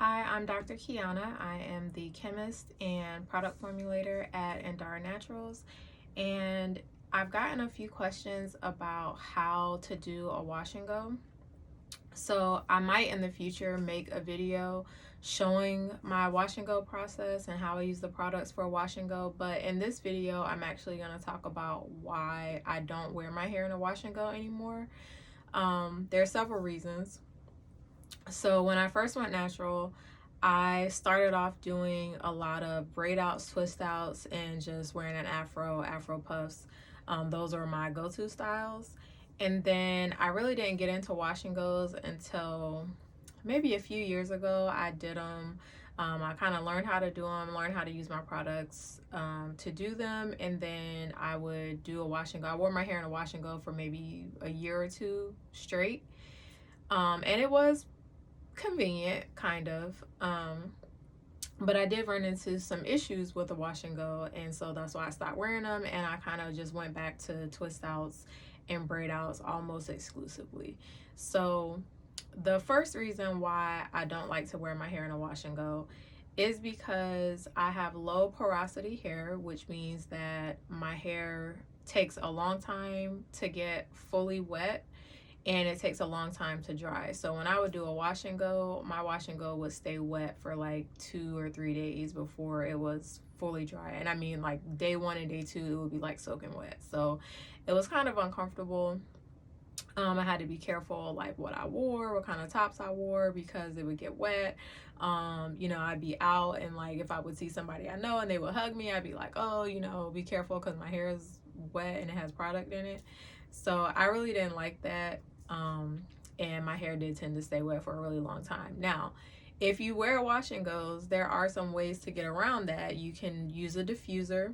Hi, I'm Dr. Kiana. I am the chemist and product formulator at Andara Naturals, and I've gotten a few questions about how to do a wash and go. So I might in the future make a video showing my wash and go process and how I use the products for a wash and go. But in this video, I'm actually going to talk about why I don't wear my hair in a wash and go anymore. There are several reasons. So when I first went natural, I started off doing a lot of braid outs, twist outs, and just wearing an afro puffs. Those are my go-to styles. And then I really didn't get into wash and goes until maybe a few years ago. I did them. I kind of learned how to do them, learned how to use my products to do them, and then I would do a wash and go. I wore my hair in a wash and go for maybe a year or two straight. And it was convenient, kind of. But I did run into some issues with the wash and go, and so that's why I stopped wearing them, and I kind of just went back to twist outs and braid outs almost exclusively. So the first reason why I don't like to wear my hair in a wash and go is because I have low porosity hair, which means that my hair takes a long time to get fully wet and it takes a long time to dry. So when I would do a wash and go, my wash and go would stay wet for like 2 or 3 days before it was fully dry. And I mean, like day 1 and day 2, it would be like soaking wet. So it was kind of uncomfortable. I had to be careful like what I wore, what kind of tops I wore, because it would get wet. I'd be out, and like if I would see somebody I know and they would hug me, I'd be like, oh, be careful because my hair is wet and it has product in it. So I really didn't like that. And my hair did tend to stay wet for a really long time. Now, if you wear wash and goes, there are some ways to get around that. You can use a diffuser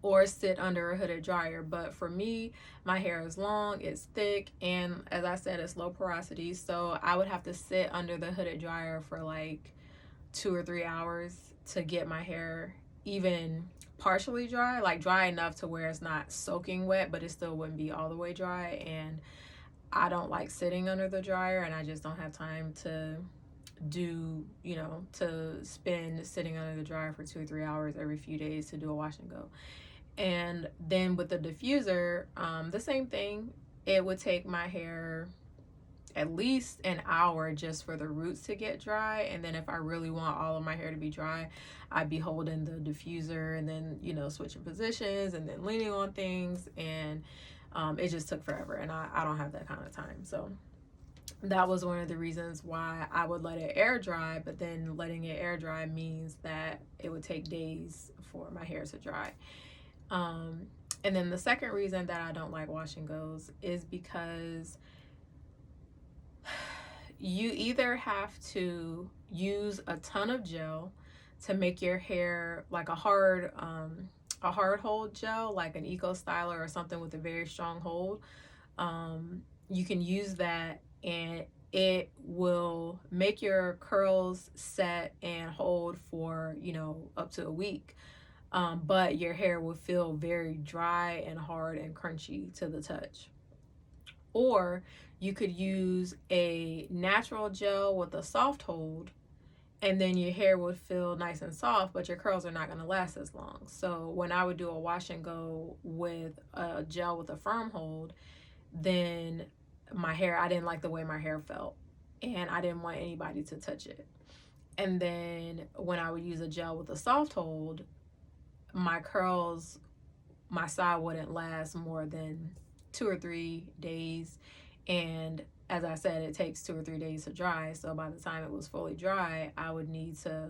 or sit under a hooded dryer. But for me, my hair is long, it's thick, and as I said, it's low porosity. So I would have to sit under the hooded dryer for like 2 or 3 hours to get my hair even partially dry, like dry enough to where it's not soaking wet, but it still wouldn't be all the way dry. And I don't like sitting under the dryer, and I just don't have time to to spend sitting under the dryer for 2 or 3 hours every few days to do a wash and go. And then with the diffuser, the same thing. It would take my hair at least an hour just for the roots to get dry, and then if I really want all of my hair to be dry, I'd be holding the diffuser and then switching positions and then leaning on things, and it just took forever, and I don't have that kind of time. So that was one of the reasons why I would let it air dry, but then letting it air dry means that it would take days for my hair to dry. And then the second reason that I don't like wash and goes is because you either have to use a ton of gel to make your hair like a hard hold gel, like an eco styler or something with a very strong hold. You can use that, and it will make your curls set and hold for up to a week. But your hair will feel very dry and hard and crunchy to the touch. Or you could use a natural gel with a soft hold, and then your hair would feel nice and soft, but your curls are not going to last as long. So when I would do a wash and go with a gel with a firm hold, then I didn't like the way my hair felt, and I didn't want anybody to touch it. And then when I would use a gel with a soft hold, my curls, my style wouldn't last more than 2 or 3 days. And as I said, it takes 2 or 3 days to dry. So by the time it was fully dry, I would need to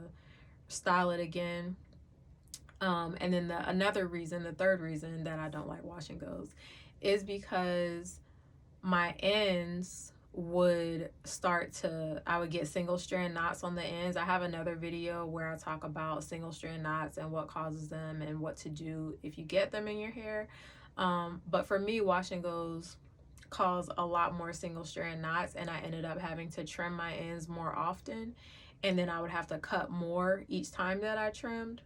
style it again. And then the third reason that I don't like wash and goes is because my ends I would get single strand knots on the ends. I have another video where I talk about single strand knots and what causes them and what to do if you get them in your hair. But for me, wash and goes cause a lot more single strand knots, and I ended up having to trim my ends more often, and then I would have to cut more each time that I trimmed.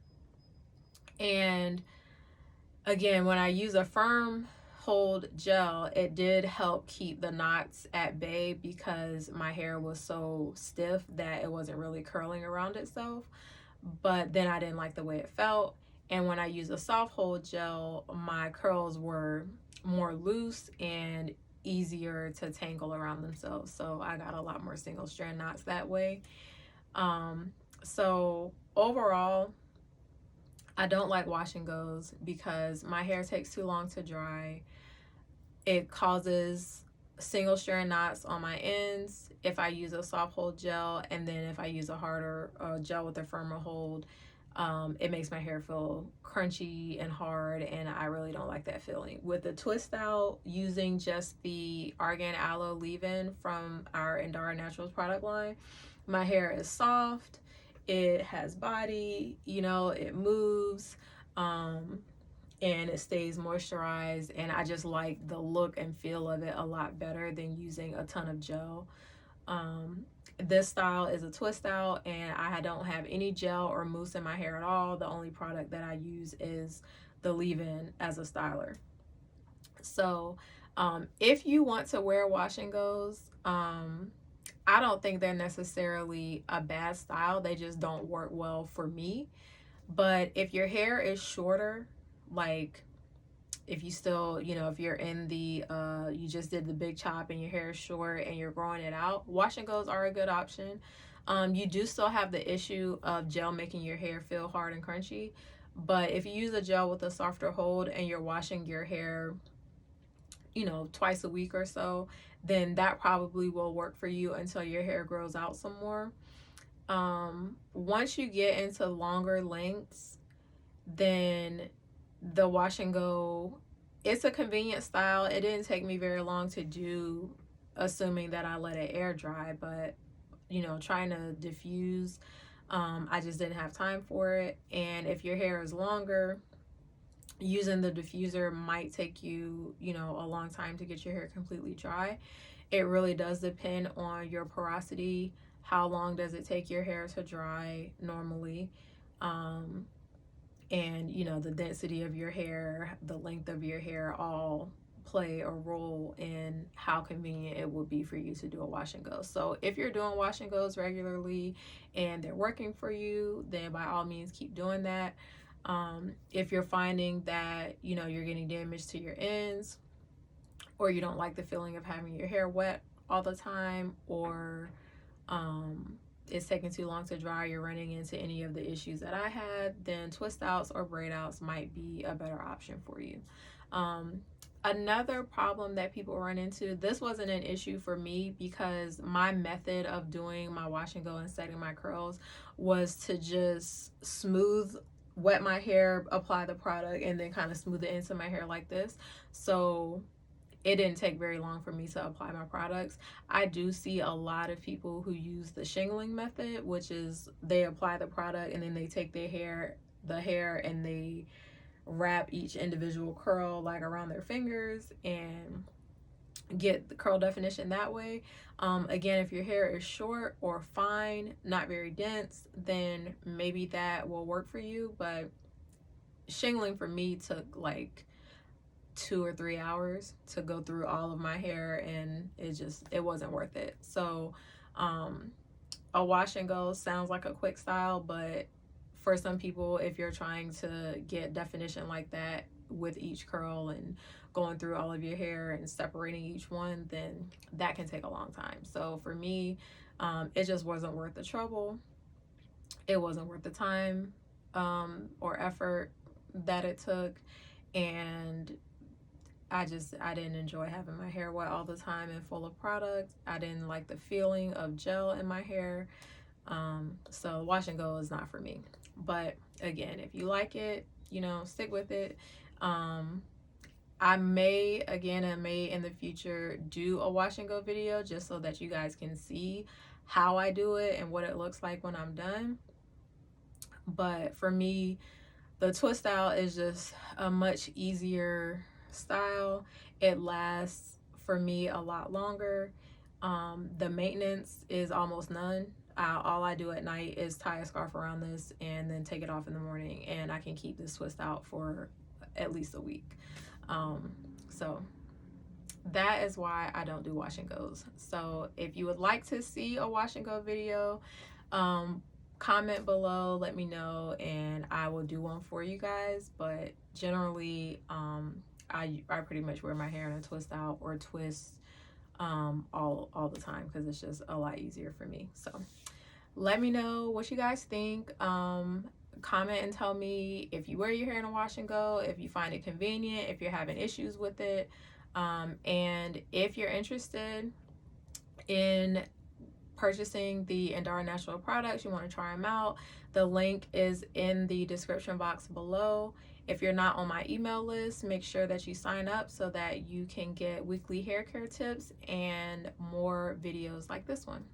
And again, when I use a firm hold gel, it did help keep the knots at bay because my hair was so stiff that it wasn't really curling around itself. But then I didn't like the way it felt. And when I used a soft hold gel, my curls were more loose and easier to tangle around themselves. So I got a lot more single strand knots that way. So overall, I don't like wash and goes because my hair takes too long to dry. It causes single strand knots on my ends if I use a soft hold gel, and then if I use a harder gel with a firmer hold, it makes my hair feel crunchy and hard, and I really don't like that feeling. With the twist out, using just the Argan Aloe leave-in from our Endara Naturals product line, my hair is soft, it has body, you know, it moves, and it stays moisturized, and I just like the look and feel of it a lot better than using a ton of gel. This style is a twist out, and I don't have any gel or mousse in my hair at all. The only product that I use is the leave-in as a styler. So if you want to wear wash and goes, I don't think they're necessarily a bad style. They just don't work well for me. But if your hair is shorter, like if you still, you know, if you're in the you just did the big chop and your hair is short and you're growing it out, wash and goes are a good option. You do still have the issue of gel making your hair feel hard and crunchy, but if you use a gel with a softer hold and you're washing your hair, you know, twice a week or so, then that probably will work for you until your hair grows out some more. Once you get into longer lengths, then the wash and go, it's a convenient style. It didn't take me very long to do, assuming that I let it air dry, but you know, trying to diffuse, I just didn't have time for it. And if your hair is longer, using the diffuser might take you, you know, a long time to get your hair completely dry. It really does depend on your porosity. How long does it take your hair to dry normally? And you know, the density of your hair, the length of your hair, all play a role in how convenient it would be for you to do a wash and go. So if you're doing wash and goes regularly and they're working for you, then by all means keep doing that. If you're finding that, you know, you're getting damage to your ends, or you don't like the feeling of having your hair wet all the time, or it's taking too long to dry, you're running into any of the issues that I had, then twist outs or braid outs might be a better option for you. Another problem that people run into, this wasn't an issue for me because my method of doing my wash and go and setting my curls was to just wet my hair, apply the product, and then kind of smooth it into my hair like this. So it didn't take very long for me to apply my products. I do see a lot of people who use the shingling method, which is they apply the product and then they take the hair, and they wrap each individual curl like around their fingers and get the curl definition that way. Again, if your hair is short or fine, not very dense, then maybe that will work for you. But shingling for me took like 2 or 3 hours to go through all of my hair, and it wasn't worth it. So a wash and go sounds like a quick style, but for some people, if you're trying to get definition like that with each curl and going through all of your hair and separating each one, then that can take a long time. So for me, it just wasn't worth the trouble. It wasn't worth the time or effort that it took, and I didn't enjoy having my hair wet all the time and full of product. I didn't like the feeling of gel in my hair. So wash and go is not for me. But again, if you like it, you know, stick with it. I may in the future do a wash and go video just so that you guys can see how I do it and what it looks like when I'm done. But for me, the twist out is just a much easier style. It lasts for me a lot longer. The maintenance is almost none. All I do at night is tie a scarf around this and then take it off in the morning, and I can keep this twist out for at least a week. So that is why I don't do wash and goes. So if you would like to see a wash and go video, comment below, let me know, and I will do one for you guys. But generally, I pretty much wear my hair in a twist out or twist all the time because it's just a lot easier for me. So let me know what you guys think. Comment and tell me if you wear your hair in a wash and go, if you find it convenient, if you're having issues with it, and if you're interested in purchasing the Andara Natural products, you want to try them out, the link is in the description box below. If you're not on my email list, make sure that you sign up so that you can get weekly hair care tips and more videos like this one.